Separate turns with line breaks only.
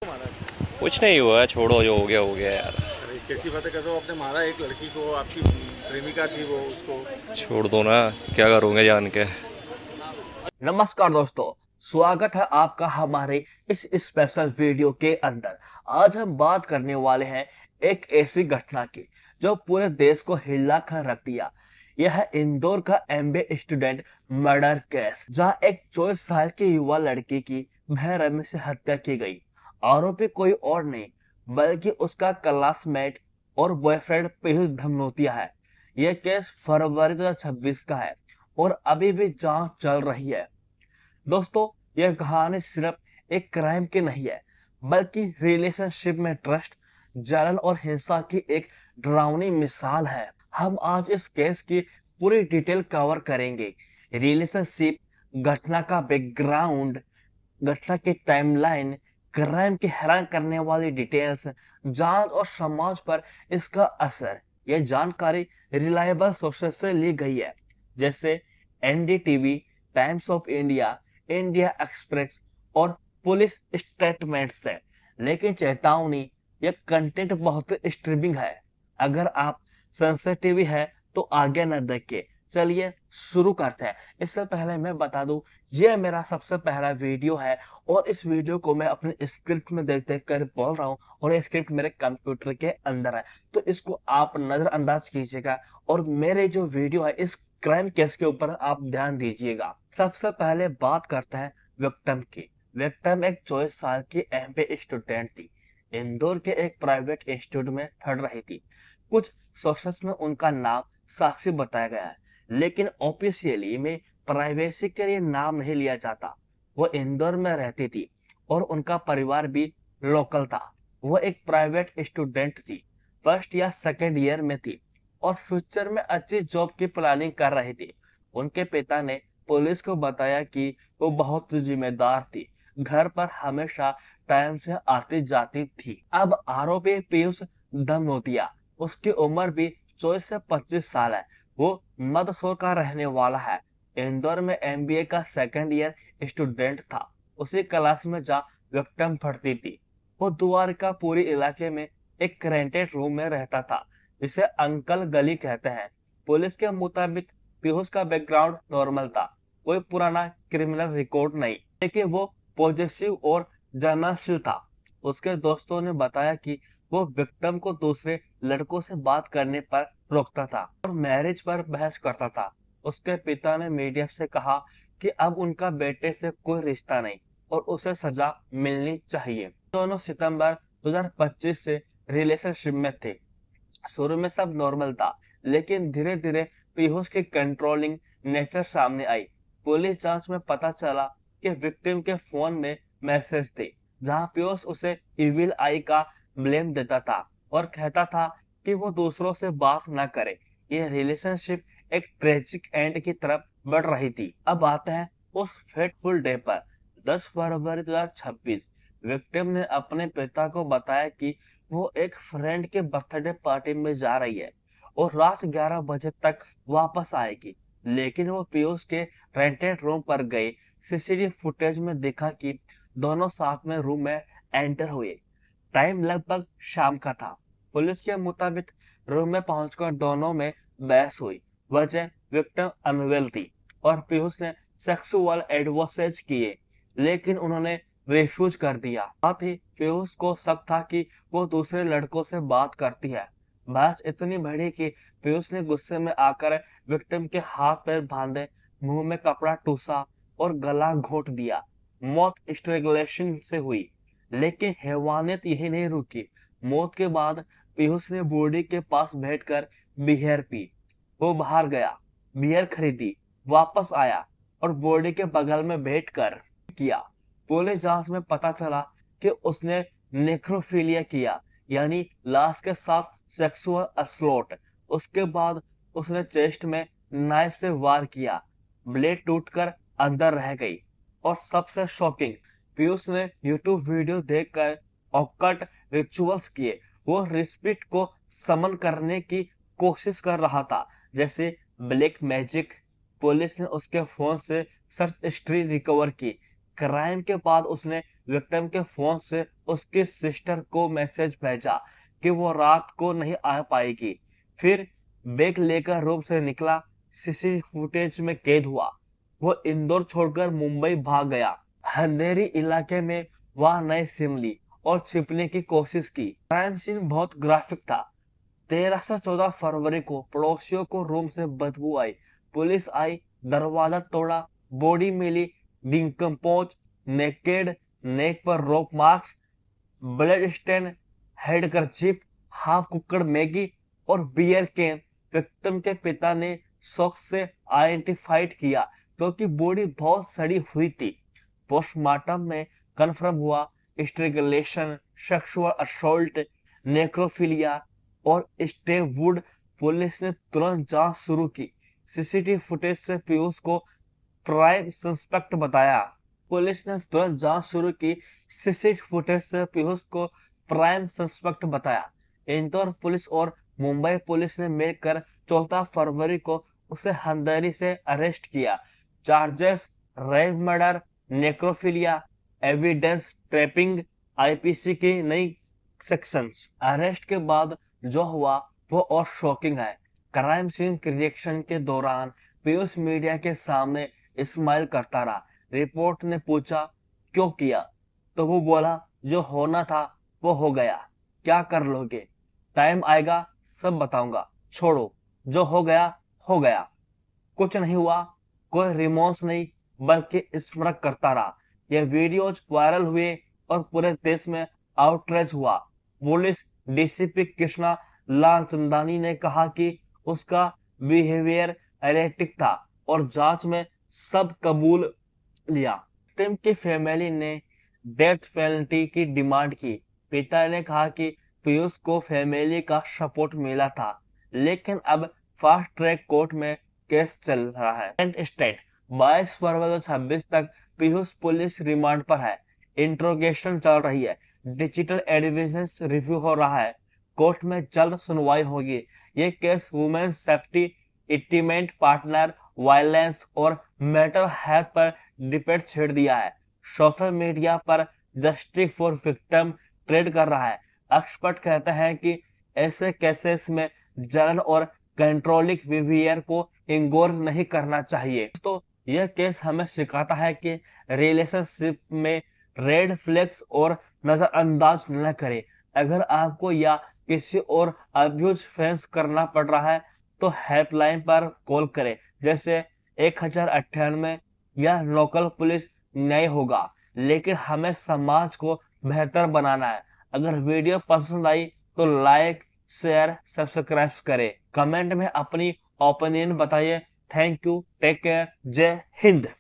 मारा?
कुछ नहीं हुआ, छोड़ो, जो हो गया हो गया यार।
अरे कैसी बातें कर रहे हो? आपने मारा एक लड़की को, आपकी प्रेमिका थी वो, उसको।
छोड़ दो ना, क्या करोगे जान के।
नमस्कार दोस्तों। स्वागत है आपका हमारे इस स्पेशल वीडियो के अंदर। आज हम बात करने वाले हैं एक ऐसी घटना की जो पूरे देश को हिला कर रख दिया। यह है इंदौर का एमबीए स्टूडेंट मर्डर केस, जहां एक 24 साल की युवा लड़की की बेरहमी से हत्या की गई। आरोपी कोई और नहीं बल्कि उसका क्लासमेट और बॉयफ्रेंड पीयूष धमनोतिया है। यह केस फरवरी 2026 का है और अभी भी जांच चल रही है। दोस्तों, यह कहानी सिर्फ एक क्राइम की नहीं है बल्कि रिलेशनशिप में ट्रस्ट, जलन और हिंसा की एक डरावनी मिसाल है। हम आज इस केस की पूरी डिटेल कवर करेंगे। रिलेशनशिप, घटना का बैकग्राउंड, घटना की टाइमलाइन, क्राइम की हैरान करने वाली डिटेल्स, जांच और समाज पर इसका असर। यह जानकारी रिलायबल सोर्सेस से ली गई है, जैसे NDTV, times of India, India express और पुलिस स्टेटमेंट से। लेकिन चेतावनी, यह कंटेंट बहुत स्ट्रीमिंग है। अगर आप सेंसिटिव है तो आगे न देखें। चलिए शुरू करते हैं। इससे पहले मैं बता दूं, ये मेरा सबसे पहला वीडियो है और इस वीडियो को मैं अपने स्क्रिप्ट में देख देख कर बोल रहा हूँ और ये स्क्रिप्ट मेरे कंप्यूटर के अंदर है, तो इसको आप नजरअंदाज कीजिएगा और मेरे जो वीडियो है इस क्राइम केस के ऊपर आप ध्यान दीजिएगा। सबसे पहले बात करते हैं विक्टिम की। विक्टिम एक 24 साल की एमबीए स्टूडेंट थी। इंदौर के एक प्राइवेट इंस्टीट्यूट में पढ़ रही थी। कुछ सोर्सेस में उनका नाम साक्षी बताया गया है, लेकिन ऑफिशियली में प्राइवेसी के लिए नाम नहीं लिया जाता। वो इंदौर में रहती थी और उनका परिवार भी लोकल था। वो एक प्राइवेट स्टूडेंट थी, फर्स्ट या सेकेंड ईयर में थी और फ्यूचर में अच्छी जॉब की प्लानिंग कर रही थी। उनके पिता ने पुलिस को बताया कि वो बहुत जिम्मेदार थी, घर पर हमेशा टाइम से आती जाती थी। अब आरोपी पीयूष धमनोतिया, उसकी उम्र भी 24 से 25 साल है। वो मंदसौर का रहने वाला है। इंदौर में एमबीए का सेकंड ईयर स्टूडेंट था। उसी क्लास में जहाँ विक्टिम पढ़ती थी। वो द्वारकापुरी इलाके में एक रेंटेड रूम में रहता था, जिसे अंकल गली कहते हैं। पुलिस के मुताबिक पीयूष का बैकग्राउंड नॉर्मल था, कोई पुराना क्रिमिनल रिकॉर्ड नहीं, लेकिन वो पॉजिटिव और जर्नलशील था। उसके दोस्तों ने बताया कि वो विक्टिम को दूसरे लड़कों से बात करने पर रोकता था और मैरिज पर बहस करता था। उसके पिता ने मीडिया से कहा कि अब उनका बेटे से कोई रिश्ता नहीं और उसे सजा मिलनी चाहिए। दोनों सितंबर 2025 से रिलेशनशिप में थे। शुरू में सब नॉर्मल था, लेकिन धीरे धीरे पीयूष की कंट्रोलिंग नेचर सामने आई। पुलिस जांच में पता चला कि विक्टिम के फोन में मैसेज थे, जहां पीयूष उसे इविल आई का ब्लेम देता था और कहता था कि वो दूसरों से बात न करे। ये रिलेशनशिप एक ट्रेजिक एंड की तरफ बढ़ रही थी। अब आते हैं उस फेटफुल डे पर, 10 फरवरी 2026। विक्टिम ने अपने पिता को बताया कि वो एक फ्रेंड के बर्थडे पार्टी में जा रही है और रात 11 बजे तक वापस आएगी। लेकिन वो पीयूष के रेंटेड रूम पर गए। सीसीटीवी फुटेज में देखा कि दोनों साथ में रूम में एंटर हुए। टाइम लगभग शाम का था। पुलिस के मुताबिक रूम में पहुंचकर दोनों में बहस हुई। वजह, विक्टिम अनवेल थी और पीयूष ने सेक्सुअल एडवांसेज किए, लेकिन उन्होंने रिफ्यूज कर दिया। साथ ही पीयूष को शक था कि वो दूसरे लड़कों से बात करती है। बहस इतनी बढ़ी कि पीयूष ने गुस्से में आकर विक्टिम के हाथ पैर बांधे, मुंह में कपड़ा ठूसा और गला घोंट दिया। मौत स्ट्रेंगुलेशन से हुई, लेकिन हैवानियत यही नहीं रुकी। मौत के बाद पीयूष ने बॉडी के पास बैठकर बियर पी। वो बाहर गया, बियर खरीदी, वापस आया और बॉडी के बगल में बैठकर किया। पुलिस जांच में पता चला कि उसने नेक्रोफिलिया किया, यानी लाश के साथ सेक्सुअल असॉल्ट। उसके बाद उसने चेस्ट में नाइफ से वार किया, ब्लेड टूटकर अंदर रह गई। और सबसे शॉकिंग, पीयूष ने यूट्यूब वीडियो देखकर ऑकल्ट रिचुअल्स किए। वो रिस्पिट को समन करने की कोशिश कर रहा था, जैसे ब्लैक मैजिक। पुलिस ने उसके फोन से सर्च हिस्ट्री रिकवर की। क्राइम के बाद उसने विक्टिम के फोन से उसकी सिस्टर को मैसेज भेजा कि वो रात को नहीं आ पाएगी। फिर बैग लेकर रूम से निकला। सीसीटीवी फुटेज में कैद हुआ। वो इंदौर छोड़कर मुंबई भाग गया। अंधेरी इलाके में वह नई सिम ली और छिपने की कोशिश की। क्राइम सीन बहुत ग्राफिक था। 13 से 14 फरवरी को पड़ोसियों को रूम से बदबू आई। पुलिस आई, दरवाजा तोड़ा, बॉडी मिली डिकम्पोज, नेकेड, नेक पर rope marks, blood stain, handkerchief, half cooked Maggi और बियर कैन। विक्टिम के पिता ने शौक से आइडेंटिफाइड किया क्योंकि बॉडी बहुत सड़ी हुई थी। पोस्टमार्टम में कंफर्म हुआ स्ट्रैंगुलेशन, सेक्सुअल असॉल्ट, नेक्रोफिलिया और स्टेप वुड। पुलिस ने तुरंत जांच शुरू की। सीसीटीवी फुटेज से पीयूष को प्राइम सस्पेक्ट बताया। पुलिस ने तुरंत जांच शुरू की। सीसीटीवी फुटेज से पीयूष को प्राइम सस्पेक्ट बताया। इंदौर पुलिस और मुंबई पुलिस ने मिलकर 14 फरवरी को उसे अंधेरी से अरेस्ट किया। Charges rape murder, necrophilia, evidence trapping, IPC की नई सेक्शंस। अरेस्ट के बाद जो हुआ वो और शॉकिंग है। क्राइम सीन क्रिएशन के दौरान पीयूष मीडिया के सामने स्माइल करता रहा। रिपोर्ट ने पूछा क्यों किया, तो वो बोला जो होना था वो हो गया, क्या कर लोगे, टाइम आएगा सब बताऊंगा, छोड़ो, जो हो गया हो गया। कुछ नहीं हुआ, कोई रिमोर्स नहीं, बल्कि स्मरण करता रहा। यह वीडियोज वायरल हुए और पूरे देश में आउटरीच हुआ। पुलिस डीसीपी कृष्णा लाल चंदानी ने कहा कि उसका बिहेवियर एरेटिक था और जांच में सब कबूल लिया। विक्टिम की फैमिली ने डेथ पेनल्टी की डिमांड की। पिता ने कहा कि पीयूष को फैमिली का सपोर्ट मिला था, लेकिन अब फास्ट ट्रैक कोर्ट में केस चल रहा है। स्टेट 22 फरवरी 2026 तक पीयूष पुलिस रिमांड पर है। इंट्रोगेशन चल रही है। डिजिटल एविडेंस रिव्यू हो रहा है। कोर्ट में जल्द सुनवाई होगी। ये case women safety, intimate partner violence और मेंटल हेल्थ पर डिबेट छेड़ दिया है। सोशल मीडिया पर जस्टिस फॉर विक्टिम ट्रेड कर रहा है। एक्सपर्ट कहते हैं कि ऐसे केसेस में जलन और कंट्रोलिंग बिहेवियर को इग्नोर नहीं करना चाहिए। तो यह केस हमें सिखाता है कि रिलेशनशिप में रेड फ्लैग्स और नजरअंदाज न करें। अगर आपको या किसी और अब्यूज फेस करना पड़ रहा है तो हेल्पलाइन पर कॉल करें, जैसे 1098 या लोकल पुलिस न्याय होगा। लेकिन हमें समाज को बेहतर बनाना है। अगर वीडियो पसंद आई तो लाइक, शेयर, सब्सक्राइब करें। कमेंट में अपनी ओपिनियन बताइए। थैंक यू, टेक केयर, जय हिंद।